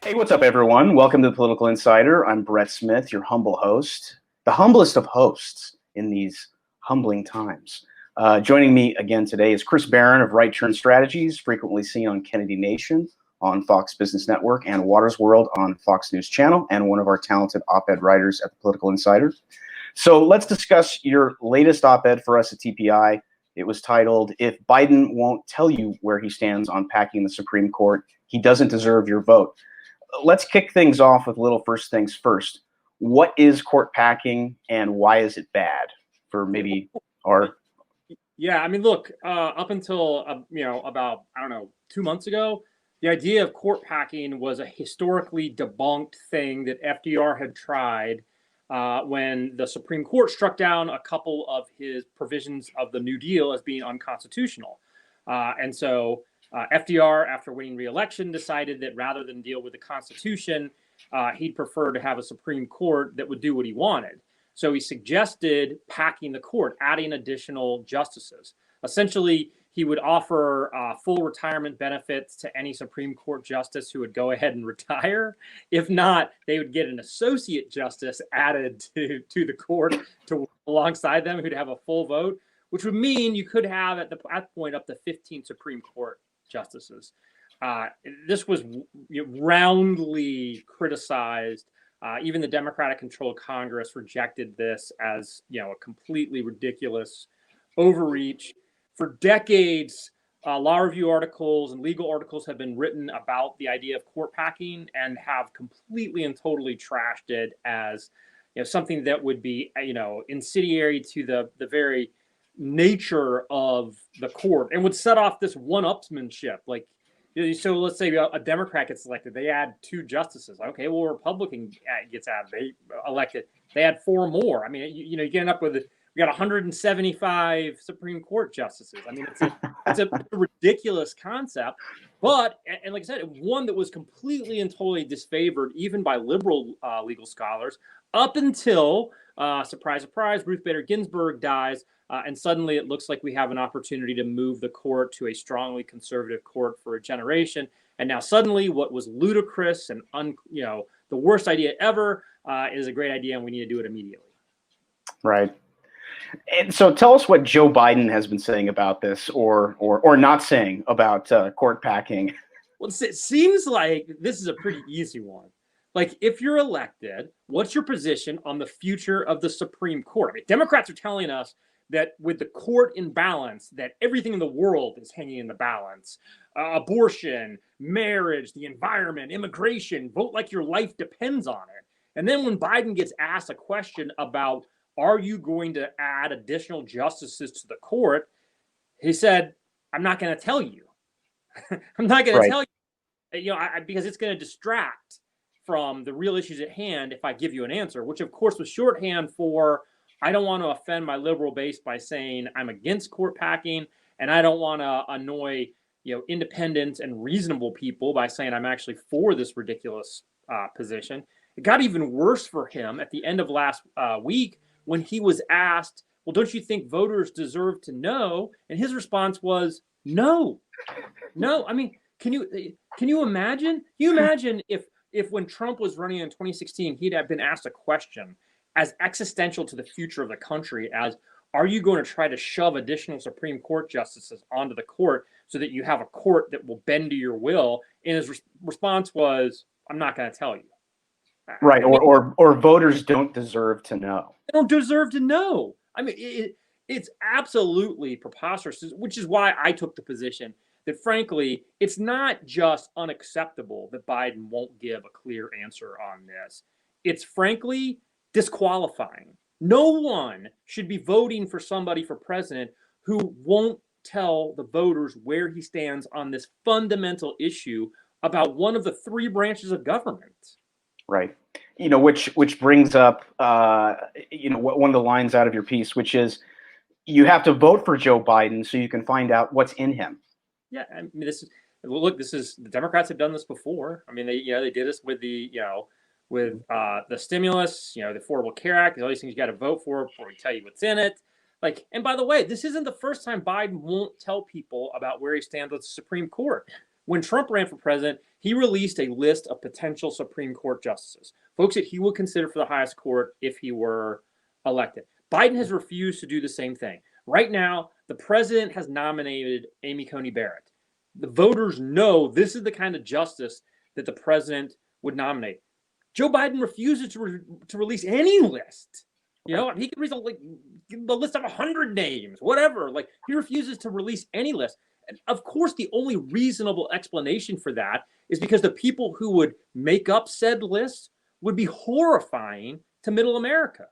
Hey, what's up, everyone? Welcome to the Political Insider. I'm Brett Smith, your humble host, the humblest of hosts in these humbling times. Joining me again today is Chris Barron of Right Turn Strategies, frequently seen on Kennedy Nation, on Fox Business Network, and Waters World on Fox News Channel, and one of our talented op-ed writers at the Political Insider. So let's discuss your latest op-ed for us at TPI. It was titled, "If Biden Won't Tell You Where He Stands on Packing the Supreme Court, He Doesn't Deserve Your Vote." Let's kick things off with little first things first. What is court packing and why is it bad for maybe our... Yeah, I mean, look, up until, about, 2 months ago, the idea of court packing was a historically debunked thing that FDR had tried when the Supreme Court struck down a couple of his provisions of the New Deal as being unconstitutional. And so FDR, after winning re-election, decided that rather than deal with the Constitution, he'd prefer to have a Supreme Court that would do what he wanted. So he suggested packing the court, adding additional justices. Essentially, he would offer full retirement benefits to any Supreme Court justice who would go ahead and retire. If not, they would get an associate justice added to the court to alongside them who'd have a full vote, which would mean you could have at that point up to 15 Supreme Court justices. This was roundly criticized. Even the Democratic-controlled Congress rejected this as, a completely ridiculous overreach. For decades, law review articles and legal articles have been written about the idea of court packing and have completely and totally trashed it as, something that would be, incendiary to the very nature of the court and would set off this one-upsmanship. So let's say a Democrat gets elected, they add 2 justices. Okay, well, a Republican gets added, they elected, they add 4 more. I mean, you get up with, we got 175 Supreme Court justices. I mean, it's a ridiculous concept, but, and like I said, one that was completely and totally disfavored even by liberal legal scholars up until, surprise, surprise, Ruth Bader Ginsburg dies. And suddenly it looks like we have an opportunity to move the court to a strongly conservative court for a generation. And now suddenly what was ludicrous and the worst idea ever is a great idea, and we need to do it immediately. Right. And so tell us what Joe Biden has been saying about this or not saying about court packing. Well, it seems like this is a pretty easy one. Like, if you're elected, what's your position on the future of the Supreme Court? I mean, Democrats are telling us that with the court in balance, that everything in the world is hanging in the balance. Abortion, marriage, the environment, immigration, vote like your life depends on it. And then when Biden gets asked a question about, are you going to add additional justices to the court? He said, I'm not going to tell you. I'm not going to tell you, because it's going to distract from the real issues at hand if I give you an answer, which of course was shorthand for, I don't want to offend my liberal base by saying I'm against court packing, and I don't want to annoy, independent and reasonable people by saying I'm actually for this ridiculous position. It got even worse for him at the end of last week when he was asked, well, don't you think voters deserve to know? And his response was, no. I mean, can you imagine? You imagine if when Trump was running in 2016, he'd have been asked a question as existential to the future of the country as, are you going to try to shove additional Supreme Court justices onto the court so that you have a court that will bend to your will? And his response was, I'm not going to tell you. Right, or voters don't deserve to know. They don't deserve to know. I mean, it's absolutely preposterous, which is why I took the position that, frankly, it's not just unacceptable that Biden won't give a clear answer on this. It's frankly disqualifying. No one should be voting for somebody for president who won't tell the voters where he stands on this fundamental issue about one of the 3 branches of government. Right. Which brings up, one of the lines out of your piece, which is you have to vote for Joe Biden so you can find out what's in him. Yeah. I mean, the Democrats have done this before. I mean, they did this with the stimulus, the Affordable Care Act, all these things you got to vote for before we tell you what's in it. And by the way, this isn't the first time Biden won't tell people about where he stands with the Supreme Court. When Trump ran for president, he released a list of potential Supreme Court justices, folks that he would consider for the highest court if he were elected. Biden has refused to do the same thing. Right now, the president has nominated Amy Coney Barrett. The voters know this is the kind of justice that the president would nominate. Joe Biden refuses to release any list. You know, he could release the list of 100 names, whatever. Like, he refuses to release any list. And of course, the only reasonable explanation for that is because the people who would make up said list would be horrifying to middle America.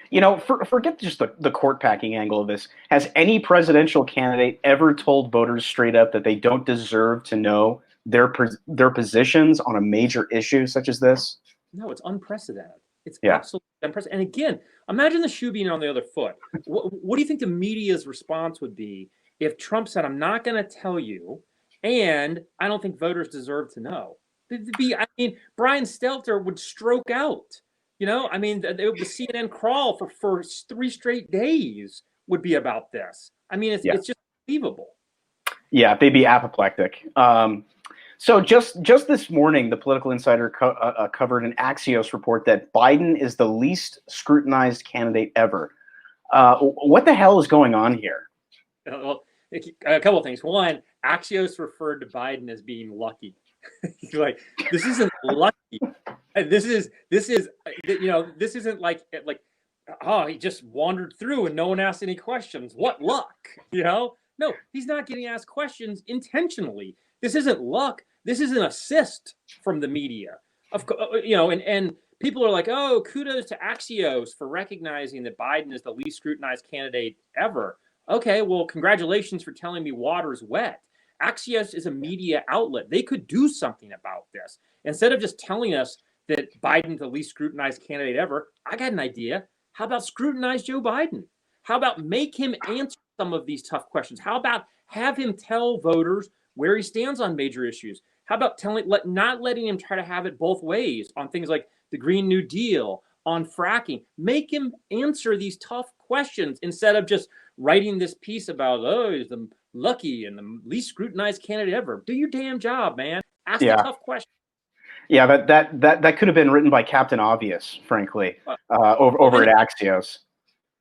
You know, forget just the court packing angle of this. Has any presidential candidate ever told voters straight up that they don't deserve to know their positions on a major issue such as this? No, it's unprecedented. It's absolutely unprecedented. And again, imagine the shoe being on the other foot. What do you think the media's response would be if Trump said, "I'm not going to tell you, and I don't think voters deserve to know"? I mean, Brian Stelter would stroke out. You know, I mean, the CNN crawl for 3 straight days would be about this. I mean, it's just unbelievable. Yeah, they'd be apoplectic. So just this morning, the Political Insider covered an Axios report that Biden is the least scrutinized candidate ever. What the hell is going on here? Well, a couple of things. One, Axios referred to Biden as being lucky. Like, this isn't lucky. This is you know, this isn't like oh, he just wandered through and no one asked any questions. What luck, you know? No, he's not getting asked questions intentionally. This isn't luck. This is an assist from the media. Of course, you know, and people are like, "Oh, kudos to Axios for recognizing that Biden is the least scrutinized candidate ever." Okay, well, congratulations for telling me water's wet. Axios is a media outlet. They could do something about this. Instead of just telling us that Biden's the least scrutinized candidate ever, I got an idea. How about scrutinize Joe Biden? How about make him answer some of these tough questions? How about have him tell voters where he stands on major issues? How about not letting him try to have it both ways on things like the Green New Deal, on fracking? Make him answer these tough questions instead of just writing this piece about, oh, he's the lucky and the least scrutinized candidate ever. Do your damn job, man. Ask the tough questions. Yeah, that could have been written by Captain Obvious, frankly, over at Axios.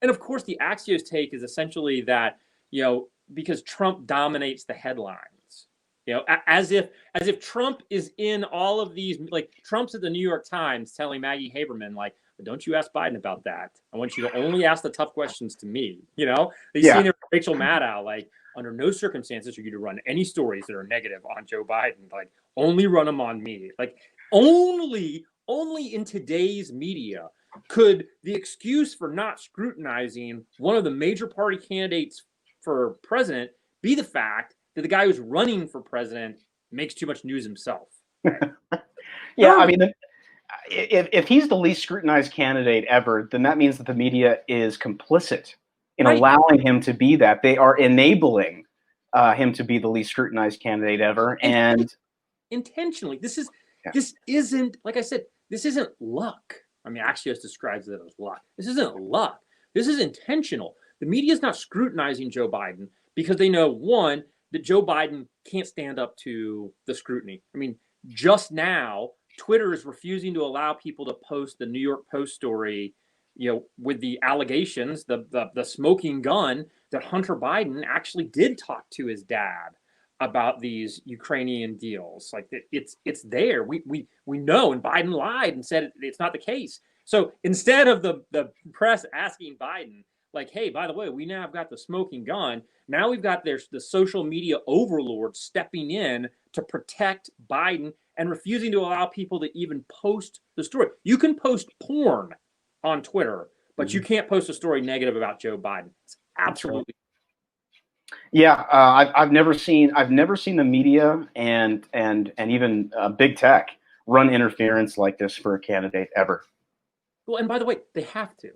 And of course, the Axios take is essentially that, you know, because Trump dominates the headlines, you know, as if Trump is in all of these, like Trump's at the New York Times telling Maggie Haberman, like, don't you ask Biden about that. I want you to only ask the tough questions to me. You know, they seen it with Rachel Maddow, like, under no circumstances are you to run any stories that are negative on Joe Biden. Like, only run them on me. Like, only in today's media could the excuse for not scrutinizing one of the major party candidates for president be the fact that the guy who's running for president makes too much news himself. Yeah, I mean, if he's the least scrutinized candidate ever, then that means that the media is complicit in allowing him to be that. They are enabling him to be the least scrutinized candidate ever, and intentionally. This isn't, like I said, this isn't luck. I mean, Axios describes it as luck. This isn't luck. This is intentional. The media is not scrutinizing Joe Biden because they know, one, that Joe Biden can't stand up to the scrutiny. I mean, just now, Twitter is refusing to allow people to post the New York Post story, you know, with the allegations, the smoking gun that Hunter Biden actually did talk to his dad about these Ukrainian deals. Like, it's there. We know, and Biden lied and said it's not the case. So instead of the press asking Biden, like, hey, by the way, we now have got the smoking gun. Now we've got the social media overlords stepping in to protect Biden and refusing to allow people to even post the story. You can post porn on Twitter, but you can't post a story negative about Joe Biden. It's absolutely. Yeah, I've never seen the media and even big tech run interference like this for a candidate ever. Well, and by the way, they have to.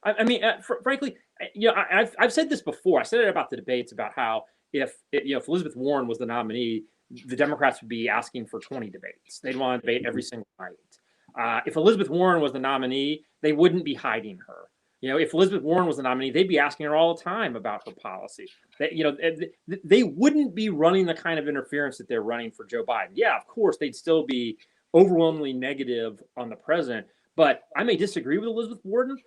I mean, frankly, you know, I've said this before. I said it about the debates about how if Elizabeth Warren was the nominee, the Democrats would be asking for 20 debates. They'd want to debate every single night. If Elizabeth Warren was the nominee, they wouldn't be hiding her. You know, if Elizabeth Warren was the nominee, they'd be asking her all the time about her policy. They wouldn't be running the kind of interference that they're running for Joe Biden. Yeah, of course, they'd still be overwhelmingly negative on the president. But I may disagree with Elizabeth Warren,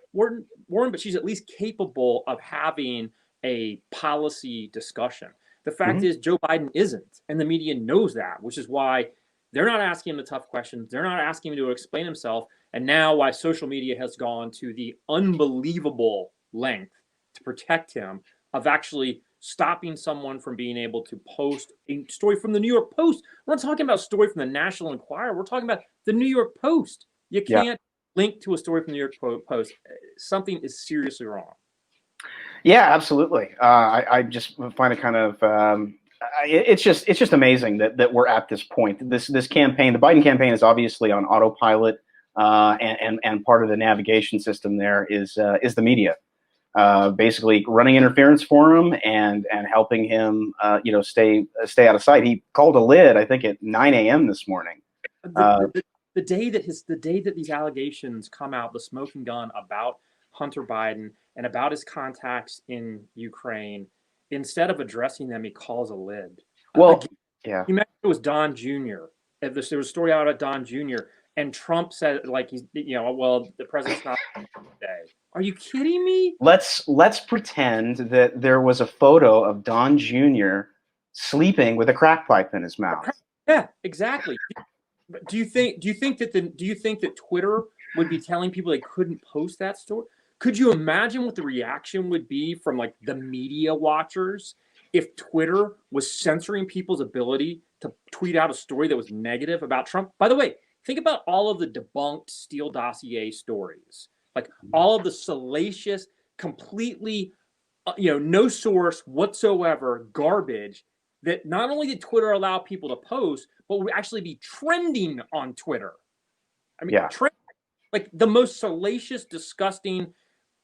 but she's at least capable of having a policy discussion. The fact is, Joe Biden isn't, and the media knows that, which is why they're not asking him the tough questions. They're not asking him to explain himself. And now, why social media has gone to the unbelievable length to protect him of actually stopping someone from being able to post a story from the New York Post. We're not talking about a story from the National Enquirer. We're talking about the New York Post. You can't link to a story from the New York Post. Something is seriously wrong. Yeah, absolutely. I just find it kind of it's just amazing that we're at this point. This campaign, the Biden campaign, is obviously on autopilot, and part of the navigation system there is the media, basically running interference for him and helping him stay out of sight. He called a lid, I think, at 9 a.m. this morning. The day that these allegations come out, the smoking gun about Hunter Biden and about his contacts in Ukraine, instead of addressing them, he calls a lid. Well, yeah. You mentioned it was Don Jr. There was a story out of Don Jr. and Trump said, like, he's, well, the president's not today. Are you kidding me? Let's pretend that there was a photo of Don Jr. sleeping with a crack pipe in his mouth. Yeah, exactly. Do you think that Twitter would be telling people they couldn't post that story? Could you imagine what the reaction would be from like the media watchers if Twitter was censoring people's ability to tweet out a story that was negative about Trump? By the way, think about all of the debunked Steele dossier stories, like all of the salacious, completely, no source whatsoever garbage that not only did Twitter allow people to post, but would actually be trending on Twitter. I mean, like the most salacious, disgusting,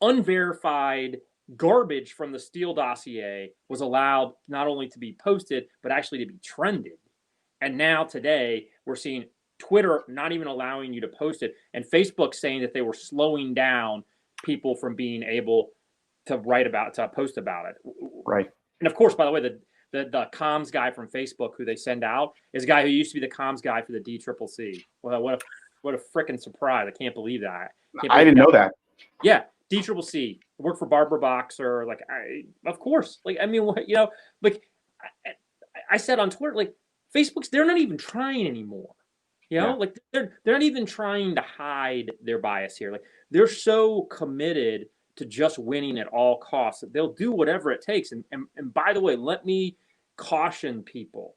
unverified garbage from the Steele dossier was allowed not only to be posted, but actually to be trended. And now today, we're seeing Twitter not even allowing you to post it, and Facebook saying that they were slowing down people from being able to post about it. Right. And of course, by the way, the comms guy from Facebook who they send out is a guy who used to be the comms guy for the DCCC. Well, what a freaking surprise. I can't believe that. I didn't know that. Yeah. DCCC, worked for Barbara Boxer. Like, of course. Like, I mean, like I said on Twitter, like, Facebook's, they're not even trying anymore. Like they're not even trying to hide their bias here. Like, they're so committed to just winning at all costs that they'll do whatever it takes. And by the way, let me caution people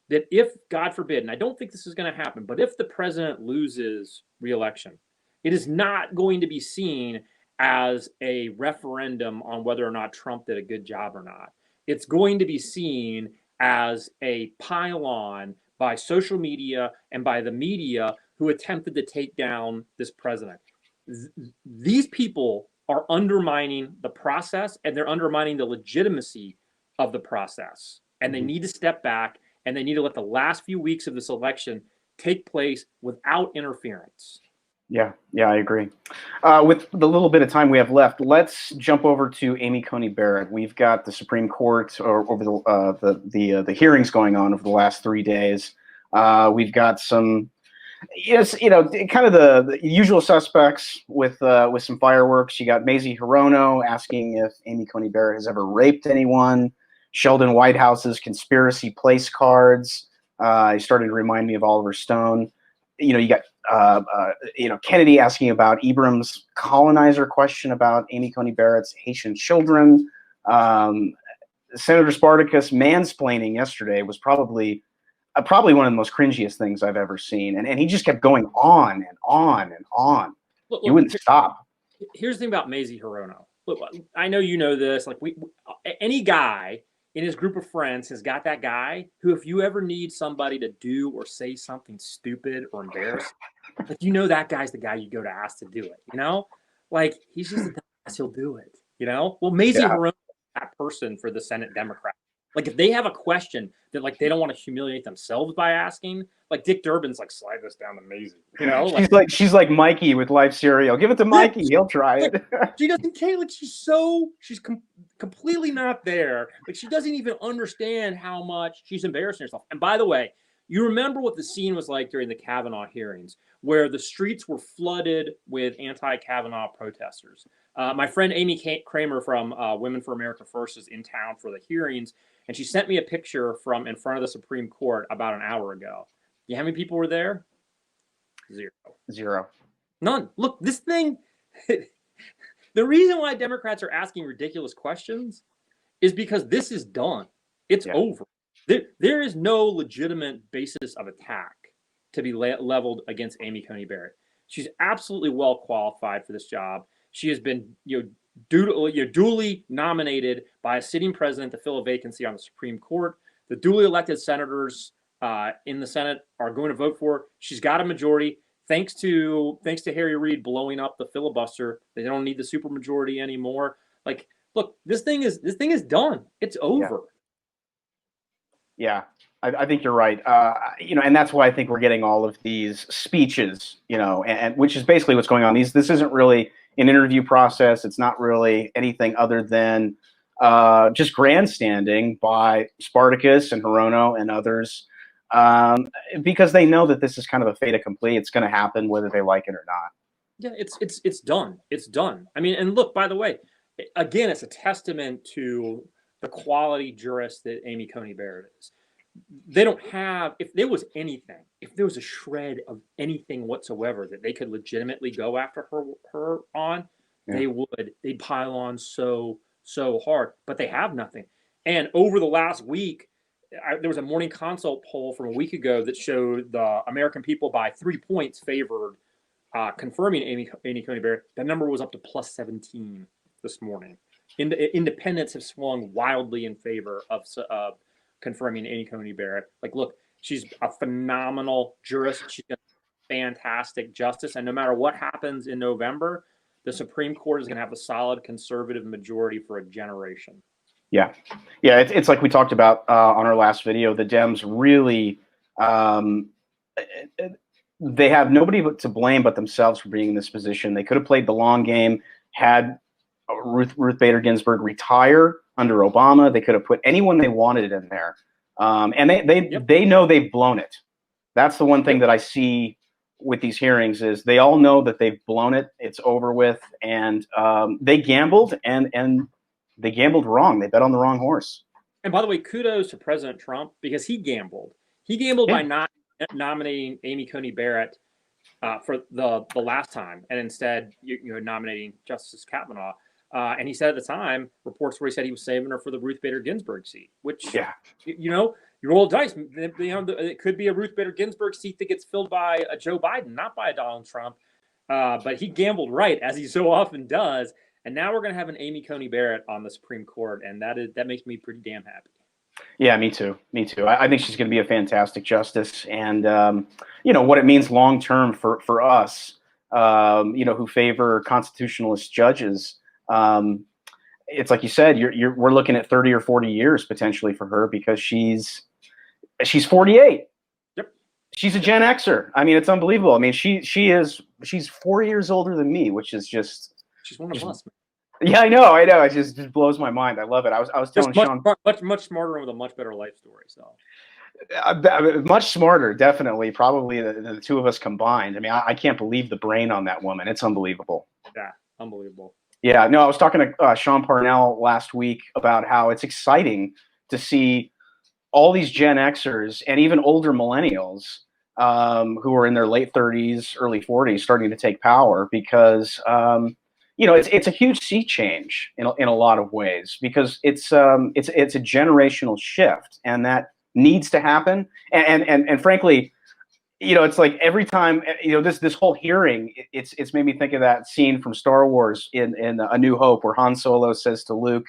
that if, God forbid, and I don't think this is going to happen, but if the president loses re-election, it is not going to be seen as a referendum on whether or not Trump did a good job or not. It's going to be seen as a pile-on by social media and by the media who attempted to take down this president. These people are undermining the process, and they're undermining the legitimacy of the process. And they need to step back, and they need to let the last few weeks of this election take place without interference. Yeah, I agree. With the little bit of time we have left, let's jump over to Amy Coney Barrett. We've got the Supreme Court over the hearings going on over the last 3 days. We've got some, kind of the usual suspects with some fireworks. You got Mazie Hirono asking if Amy Coney Barrett has ever raped anyone. Sheldon Whitehouse's conspiracy place cards. He started to remind me of Oliver Stone. You got Kennedy asking about Ibram's colonizer question about Amy Coney Barrett's Haitian children. Senator Spartacus mansplaining yesterday was probably one of the most cringiest things I've ever seen, and he just kept going on and on and on. Look, he wouldn't stop. Here's the thing about Mazie Hirono. Look, I know you know this. Like, any guy in his group of friends has got that guy who, if you ever need somebody to do or say something stupid or embarrassing, like, that guy's the guy you go to ask to do it. Like, he's just a dumbass, he'll do it. Well, Mazie Hirono is that person for the Senate Democrat. Like if they have a question that like they don't want to humiliate themselves by asking, like Dick Durbin's like slide this down to Maisie, you know? Like She's like Mikey with life cereal. Give it to Mikey, he'll try like, it. she doesn't care. Like she's completely not there. Like she doesn't even understand how much she's embarrassing herself. And by the way, you remember what the scene was like during the Kavanaugh hearings, where the streets were flooded with anti-Kavanaugh protesters. My friend Amy Kramer from Women for America First is in town for the hearings, and she sent me a picture from in front of the Supreme Court about an hour ago. You know how many people were there? Zero. Zero. None. Look, this thing. The reason why Democrats are asking ridiculous questions is because this is done. It's over. There is no legitimate basis of attack to be leveled against Amy Coney Barrett. She's absolutely well qualified for this job. She has been, duly nominated by a sitting president to fill a vacancy on the Supreme Court. The duly elected senators in the Senate are going to vote for her. She's got a majority. Thanks to Harry Reid blowing up the filibuster, they don't need the supermajority anymore. Like, look, this thing is done. It's over. Yeah, I think you're right. And that's why I think we're getting all of these speeches, and which is basically what's going on. This isn't really an interview process. It's not really anything other than just grandstanding by Spartacus and Hirono and others, because they know that this is kind of a fait accompli. It's going to happen whether they like it or not. Yeah, it's done. It's done. I mean, and look, by the way, again, it's a testament to the quality jurist that Amy Coney Barrett is. They don't have, if there was a shred of anything whatsoever that they could legitimately go after her on, they'd pile on so hard, but they have nothing. And over the last week, there was a Morning Consult poll from a week ago that showed the American people by 3 points favored confirming Amy Coney Barrett. That number was up to plus 17 this morning. Independents have swung wildly in favor of confirming Amy Coney Barrett. Like, look, she's a phenomenal jurist. She's a fantastic justice. And no matter what happens in November, the Supreme Court is going to have a solid conservative majority for a generation. Yeah. It's like we talked about on our last video. The Dems really, they have nobody to blame but themselves for being in this position. They could have played the long game, had Ruth Bader Ginsburg retire under Obama. They could have put anyone they wanted in there, and they know they've blown it. That's the one thing that I see with these hearings is they all know that they've blown it. It's over with, and they gambled and they gambled wrong. They bet on the wrong horse. And by the way, kudos to President Trump because he gambled. He gambled by not nominating Amy Coney Barrett for the last time, and instead nominating Justice Kavanaugh. And he said at the time, reports where he said he was saving her for the Ruth Bader Ginsburg seat, which, you roll dice. It could be a Ruth Bader Ginsburg seat that gets filled by a Joe Biden, not by a Donald Trump. But he gambled right, as he so often does. And now we're going to have an Amy Coney Barrett on the Supreme Court, and that makes me pretty damn happy. Yeah, me too. I think she's going to be a fantastic justice, and what it means long term for us, who favor constitutionalist judges. It's like you said, we're looking at 30 or 40 years potentially for her because she's 48. Yep. She's a Gen Xer. I mean, it's unbelievable. I mean, she's 4 years older than me, which is just. She's one of us. Yeah, I know. It just blows my mind. I love it. I was telling Sean, much smarter with a much better life story. So much smarter, definitely. Probably the two of us combined. I mean, I can't believe the brain on that woman. It's unbelievable. Yeah, unbelievable. Yeah, no, I was talking to Sean Parnell last week about how it's exciting to see all these Gen Xers and even older millennials who are in their late 30s, early 40s starting to take power because it's a huge sea change in a lot of ways because it's a generational shift and that needs to happen. And frankly, it's like every time, this whole hearing, it's made me think of that scene from Star Wars in A New Hope where Han Solo says to Luke,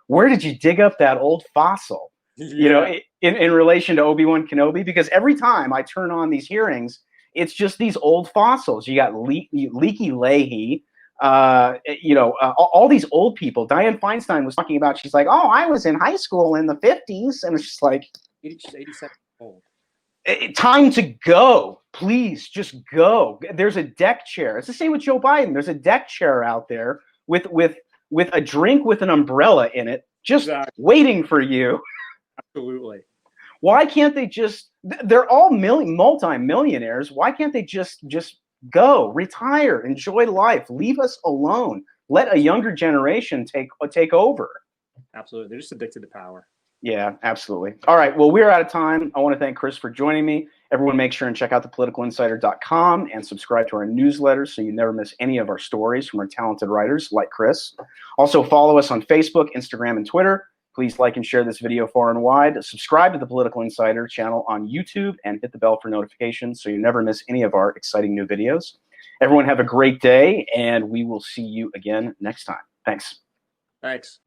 "Where did you dig up that old fossil?" Yeah. In relation to Obi-Wan Kenobi, because every time I turn on these hearings, it's just these old fossils. You got Leaky Leahy, all these old people. Dianne Feinstein was talking about, she's like, oh, I was in high school in the 50s. And it's just like, 87 old. Time to go. Please just go. There's a deck chair. It's the same with Joe Biden. There's a deck chair out there with a drink with an umbrella in it, just waiting for you. Absolutely. Why can't they just, they're all multi-millionaires. Why can't they just go, retire, enjoy life, leave us alone, let a younger generation take over? Absolutely. They're just addicted to power. Yeah, absolutely. All right. Well, we're out of time. I want to thank Chris for joining me. Everyone make sure and check out thepoliticalinsider.com and subscribe to our newsletter so you never miss any of our stories from our talented writers like Chris. Also, follow us on Facebook, Instagram, and Twitter. Please like and share this video far and wide. Subscribe to the Political Insider channel on YouTube and hit the bell for notifications so you never miss any of our exciting new videos. Everyone have a great day, and we will see you again next time. Thanks. Thanks.